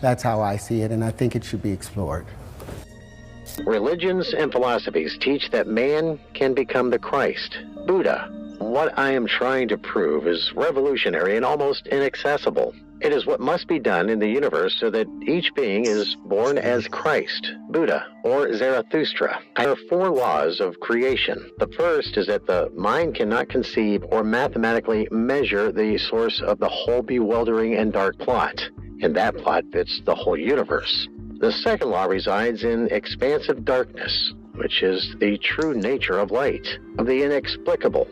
That's how I see it, and I think it should be explored. Religions and philosophies teach that man can become the Christ, Buddha. What I am trying to prove is revolutionary and almost inaccessible. It is what must be done in the universe so that each being is born as Christ, Buddha, or Zarathustra. There are 4 laws of creation. The first is that the mind cannot conceive or mathematically measure the source of the whole bewildering and dark plot, and that plot fits the whole universe. The second law resides in expansive darkness, which is the true nature of light, of the inexplicable,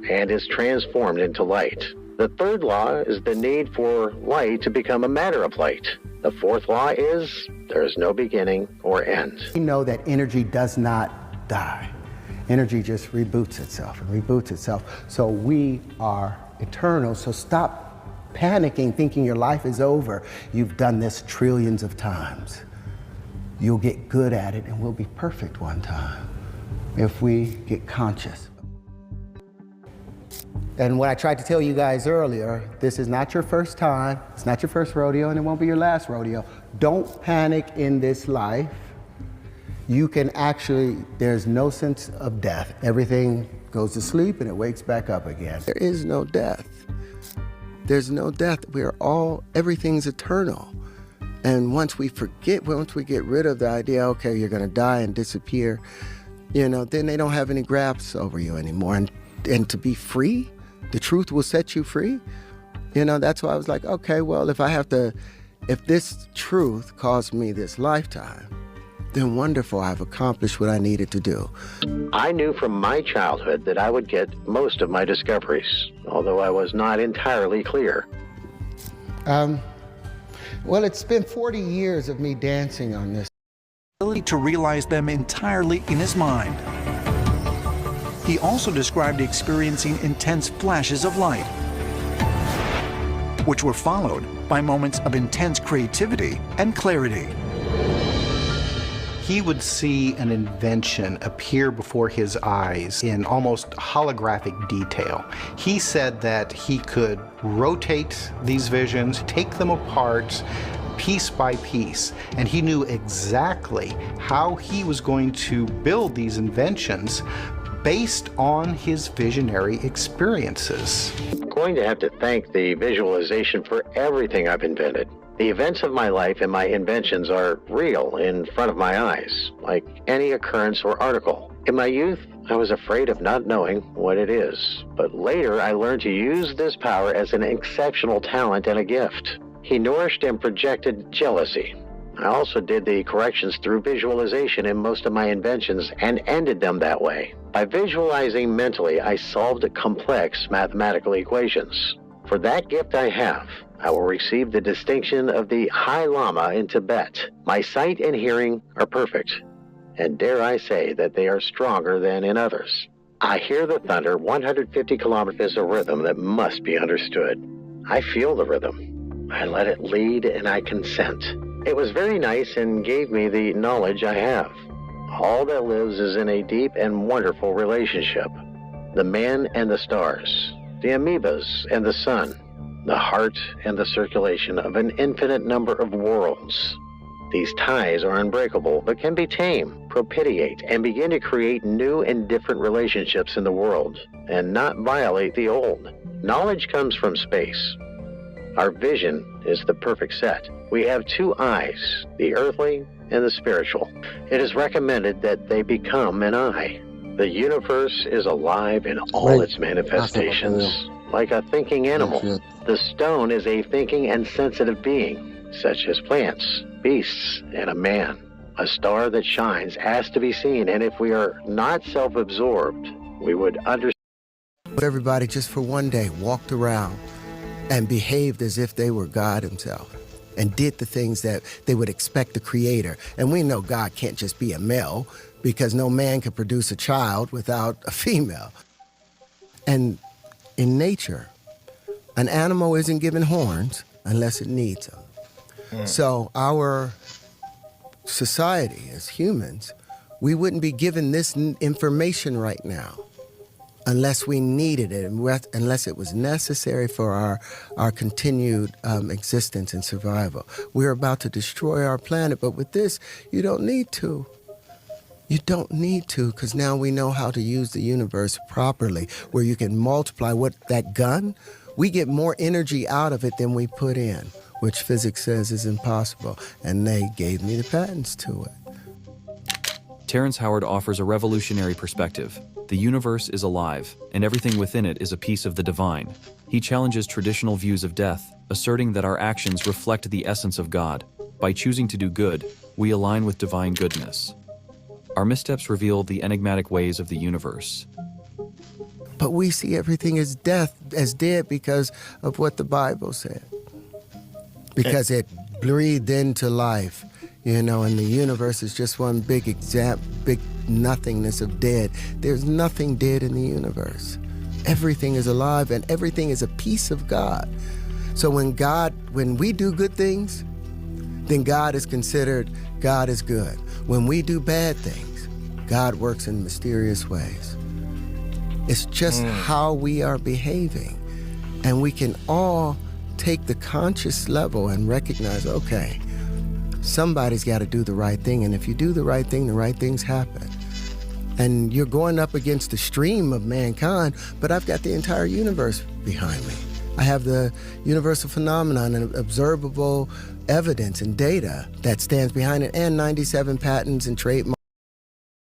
and is transformed into light. The third law is the need for light to become a matter of light. The fourth law is there is no beginning or end. We know that energy does not die. Energy just reboots itself and reboots itself. So we are eternal, so stop panicking, thinking your life is over. You've done this trillions of times. You'll get good at it and we'll be perfect one time if we get conscious. And what I tried to tell you guys earlier, this is not your first time, it's not your first rodeo, and it won't be your last rodeo. Don't panic in this life. You can actually, there's no sense of death. Everything goes to sleep and it wakes back up again. There is no death. There's no death. Everything's eternal. And once we get rid of the idea, okay, you're gonna die and disappear, then they don't have any grasp over you anymore. And to be free, the truth will set you free. That's why I was like, okay, well, if this truth cost me this lifetime, then wonderful, I've accomplished what I needed to do. I knew from my childhood that I would get most of my discoveries, although I was not entirely clear. Well, it's been 40 years of me dancing on this. Ability to realize them entirely in his mind. He also described experiencing intense flashes of light, which were followed by moments of intense creativity and clarity. He would see an invention appear before his eyes in almost holographic detail. He said that he could rotate these visions, take them apart piece by piece, and he knew exactly how he was going to build these inventions based on his visionary experiences. I'm going to have to thank the visualization for everything I've invented. The events of my life and my inventions are real in front of my eyes, like any occurrence or article. In my youth, I was afraid of not knowing what it is, but later I learned to use this power as an exceptional talent and a gift. He nourished and projected jealousy. I also did the corrections through visualization in most of my inventions and ended them that way. By visualizing mentally, I solved complex mathematical equations. For that gift I have, I will receive the distinction of the High Lama in Tibet. My sight and hearing are perfect, and dare I say that they are stronger than in others. I hear the thunder 150 kilometers, a rhythm that must be understood. I feel the rhythm. I let it lead and I consent. It was very nice and gave me the knowledge I have. All that lives is in a deep and wonderful relationship. The man and the stars, the amoebas and the sun, the heart and the circulation of an infinite number of worlds. These ties are unbreakable, but can be tamed, propitiate, and begin to create new and different relationships in the world, and not violate the old. Knowledge comes from space. Our vision is the perfect set. We have 2 eyes, the earthly and the spiritual. It is recommended that they become an eye. The universe is alive in all its manifestations, like a thinking animal. The stone is a thinking and sensitive being, such as plants, beasts, and a man. A star that shines has to be seen, and if we are not self-absorbed, we would understand. Everybody just for one day walked around and behaved as if they were God himself and did the things that they would expect the creator. And we know God can't just be a male because no man can produce a child without a female. And in nature, an animal isn't given horns unless it needs them. So our society as humans, we wouldn't be given this information right now unless we needed it, unless it was necessary for our continued existence and survival. We're about to destroy our planet, but with this, you don't need to. You don't need to, because now we know how to use the universe properly, where you can multiply that gun, we get more energy out of it than we put in, which physics says is impossible, and they gave me the patents to it. Terrence Howard offers a revolutionary perspective. The universe is alive, and everything within it is a piece of the divine. He challenges traditional views of death, asserting that our actions reflect the essence of God. By choosing to do good, we align with divine goodness. Our missteps reveal the enigmatic ways of the universe. But we see everything as dead because of what the Bible said. Because it breathed into life. And the universe is just one big nothingness of dead. There's nothing dead in the universe. Everything is alive, and everything is a piece of God. So when we do good things, then God is considered, God is good. When we do bad things, God works in mysterious ways. It's just how we are behaving. And we can all take the conscious level and recognize, okay, somebody's got to do the right thing, and if you do the right thing, the right things happen. And you're going up against the stream of mankind, but I've got the entire universe behind me. I have the universal phenomenon and observable evidence and data that stands behind it, and 97 patents and trademarks.